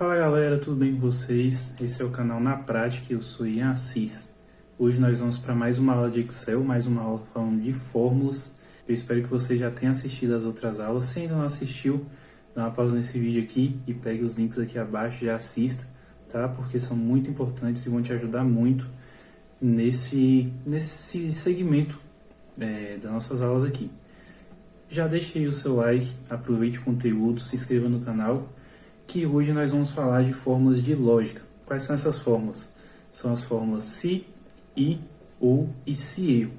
Fala galera, tudo bem com vocês? Esse é o canal Na Prática e eu sou Ian Assis. Hoje nós vamos para mais uma aula de Excel, mais uma aula falando de fórmulas. Eu espero que você já tenha assistido as outras aulas. Se ainda não assistiu, dá uma pausa nesse vídeo aqui e pegue os links aqui abaixo e já assista, tá? Porque são muito importantes e vão te ajudar muito nesse segmento das nossas aulas aqui. Já deixe aí o seu like, aproveite o conteúdo, se inscreva no canal, que hoje nós vamos falar de fórmulas de lógica. Quais são essas fórmulas? São as fórmulas se, e, ou e se eu.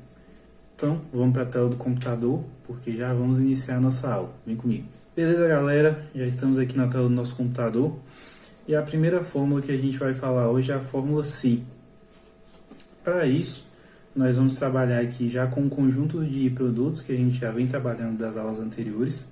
Então, vamos para a tela do computador, porque já vamos iniciar a nossa aula. Vem comigo. Beleza, galera? Já estamos aqui na tela do nosso computador. E a primeira fórmula que a gente vai falar hoje é a fórmula se. Para isso, nós vamos trabalhar aqui já com um conjunto de produtos que a gente já vem trabalhando das aulas anteriores.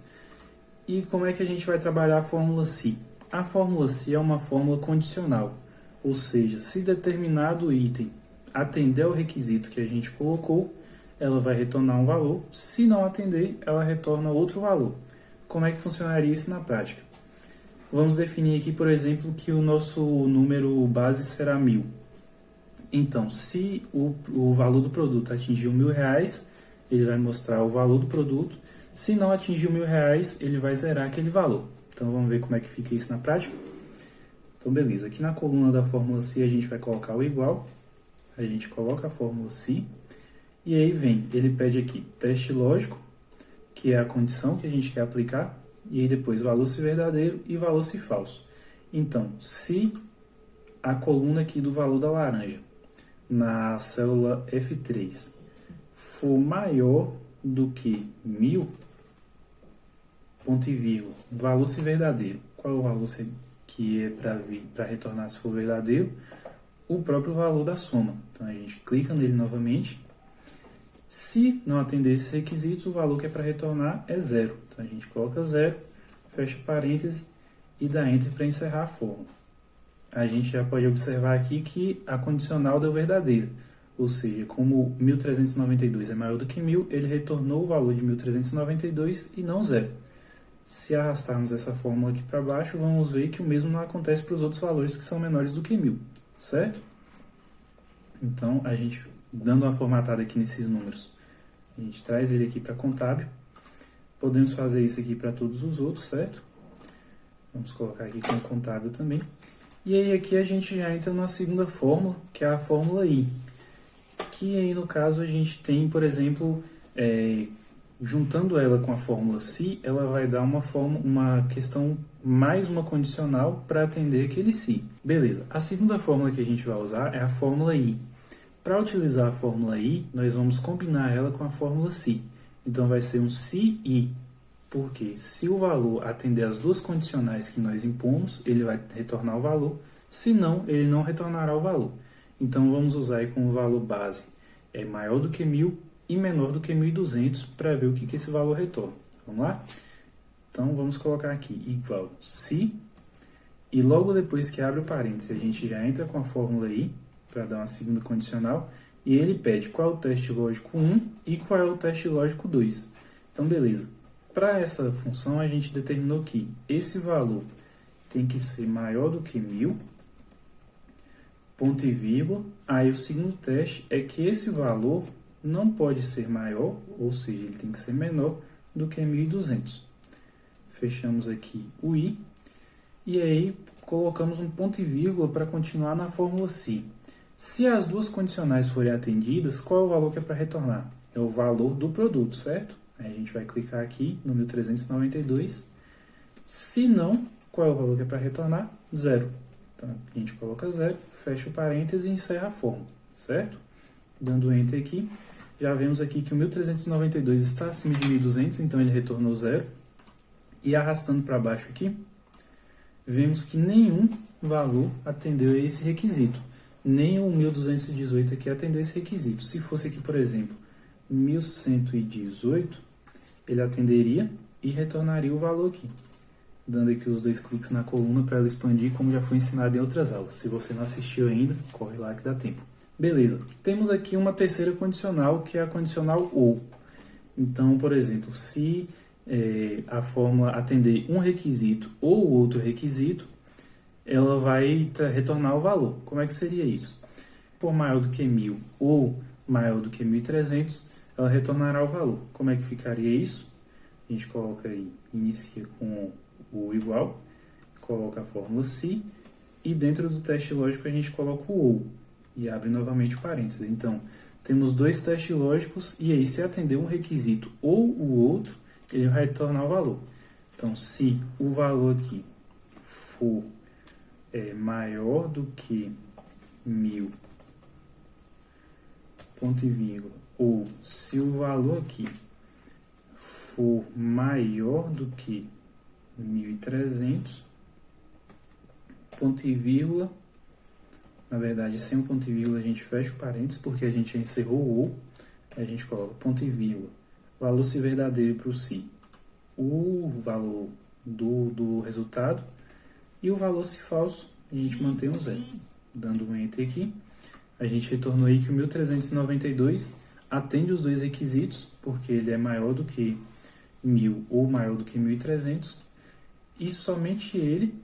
E como é que a gente vai trabalhar a fórmula se? A fórmula se é uma fórmula condicional, ou seja, se determinado item atender ao requisito que a gente colocou, ela vai retornar um valor. Se não atender, ela retorna outro valor. Como é que funcionaria isso na prática? Vamos definir aqui, por exemplo, que o nosso número base será 1000. Então, se o valor do produto atingiu R$1.000, ele vai mostrar o valor do produto. Se não atingir R$1.000, ele vai zerar aquele valor. Então, vamos ver como é que fica isso na prática. Então, beleza. Aqui na coluna da fórmula se, a gente vai colocar o igual. A gente coloca a fórmula se. E aí vem, ele pede aqui teste lógico, que é a condição que a gente quer aplicar. E aí depois valor se verdadeiro e valor se falso. Então, se a coluna aqui do valor da laranja, na célula F3, for maior do que 1000, ponto e vírgula, valor se verdadeiro. Qual é o valor que é para retornar se for verdadeiro? O próprio valor da soma. Então a gente clica nele novamente. Se não atender esses requisitos, o valor que é para retornar é 0. Então a gente coloca 0, fecha parêntese e dá Enter para encerrar a fórmula. A gente já pode observar aqui que a condicional deu verdadeira. Ou seja, como 1.392 é maior do que 1000, ele retornou o valor de 1.392 e não 0. Se arrastarmos essa fórmula aqui para baixo, vamos ver que o mesmo não acontece para os outros valores que são menores do que 1000, certo? Então, a gente, dando uma formatada aqui nesses números, a gente traz ele aqui para contábil. Podemos fazer isso aqui para todos os outros, certo? Vamos colocar aqui como contábil também. E aí aqui a gente já entra na segunda fórmula, que é a fórmula I. Que aí no caso a gente tem, por exemplo, juntando ela com a fórmula se, ela vai dar uma questão mais uma condicional para atender aquele se. Beleza, a segunda fórmula que a gente vai usar é a fórmula I. Para utilizar a fórmula I, nós vamos combinar ela com a fórmula se. Então vai ser um se I. Porque se o valor atender as duas condicionais que nós impomos, ele vai retornar o valor. Se não, ele não retornará o valor. Então vamos usar aí como valor base é maior do que 1000 e menor do que 1200 para ver o que esse valor retorna. Vamos lá? Então vamos colocar aqui igual se, e logo depois que abre o parênteses, a gente já entra com a fórmula I para dar uma segunda condicional, e ele pede qual é o teste lógico 1 e qual é o teste lógico 2. Então beleza. Para essa função, a gente determinou que esse valor tem que ser maior do que 1000, ponto e vírgula. Aí o segundo teste é que esse valor não pode ser maior, ou seja, ele tem que ser menor do que 1200. Fechamos aqui o I, e aí colocamos um ponto e vírgula para continuar na fórmula se. Se as duas condicionais forem atendidas, qual é o valor que é para retornar? É o valor do produto, certo? Aí a gente vai clicar aqui no 1392. Se não, qual é o valor que é para retornar? 0. Então a gente coloca 0, fecha o parêntese e encerra a fórmula, certo? Dando Enter aqui, já vemos aqui que o 1392 está acima de 1200, então ele retornou 0. E arrastando para baixo aqui, vemos que nenhum valor atendeu a esse requisito. Nem o 1218 aqui atendeu a esse requisito. Se fosse aqui, por exemplo, 1118, ele atenderia e retornaria o valor aqui. Dando aqui os dois cliques na coluna para ela expandir, como já foi ensinado em outras aulas. Se você não assistiu ainda, corre lá que dá tempo. Beleza. Temos aqui uma terceira condicional, que é a condicional OU. Então, por exemplo, se a fórmula atender um requisito ou outro requisito, ela vai retornar o valor. Como é que seria isso? Se for maior do que 1.000 ou maior do que 1.300, ela retornará o valor. Como é que ficaria isso? A gente coloca aí, inicia com o igual, coloca a fórmula se, e dentro do teste lógico a gente coloca o ou, e abre novamente o parênteses. Então, temos dois testes lógicos, e aí se atender um requisito ou o outro, ele vai retornar o valor. Então, se o valor aqui for maior do que 1.000, ponto e vírgula, ou se o valor aqui for maior do que 1.300, ponto e vírgula, na verdade sem o ponto e vírgula a gente fecha o parênteses porque a gente já encerrou o ou, a gente coloca ponto e vírgula, valor se verdadeiro para o se, o valor do resultado, e o valor se falso a gente mantém um zero. Dando um enter aqui, a gente retornou aí que o 1.392 atende os dois requisitos, porque ele é maior do que 1.000 ou maior do que 1.300, e somente ele,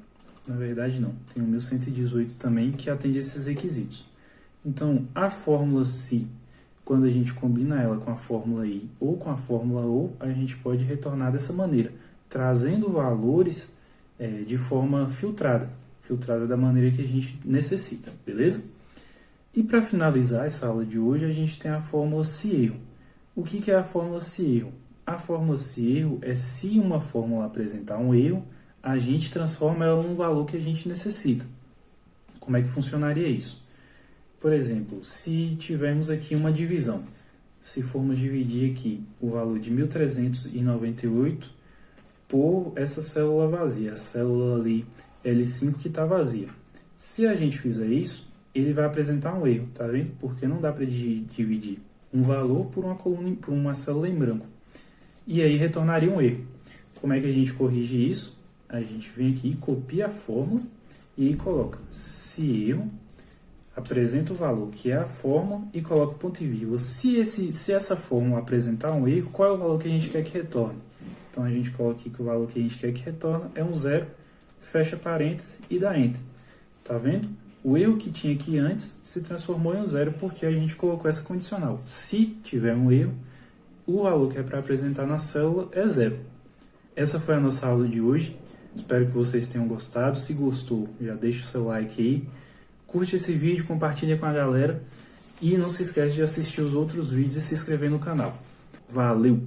na verdade não, tem o 1.118 também que atende esses requisitos. Então, a fórmula se, quando a gente combina ela com a fórmula i ou com a fórmula ou, a gente pode retornar dessa maneira, trazendo valores de forma filtrada da maneira que a gente necessita, beleza? E para finalizar essa aula de hoje, a gente tem a fórmula se erro. O que é a fórmula se erro? A fórmula se erro é se uma fórmula apresentar um erro, a gente transforma ela num valor que a gente necessita. Como é que funcionaria isso? Por exemplo, se tivermos aqui uma divisão, se formos dividir aqui o valor de 1.398 por essa célula vazia, a célula ali L5 que está vazia. Se a gente fizer isso, ele vai apresentar um erro, tá vendo? Porque não dá para dividir um valor por uma coluna, por uma célula em branco. E aí retornaria um erro. Como é que a gente corrige isso? A gente vem aqui, copia a fórmula e aí coloca se erro, apresenta o valor que é a fórmula e coloca o ponto e vírgula. Se essa fórmula apresentar um erro, qual é o valor que a gente quer que retorne? Então a gente coloca aqui que o valor que a gente quer que retorne é um zero, fecha parênteses e dá enter. Tá vendo? O erro que tinha aqui antes se transformou em um zero porque a gente colocou essa condicional. Se tiver um erro, o valor que é para apresentar na célula é zero. Essa foi a nossa aula de hoje. Espero que vocês tenham gostado. Se gostou, já deixa o seu like aí. Curte esse vídeo, compartilha com a galera. E não se esquece de assistir os outros vídeos e se inscrever no canal. Valeu!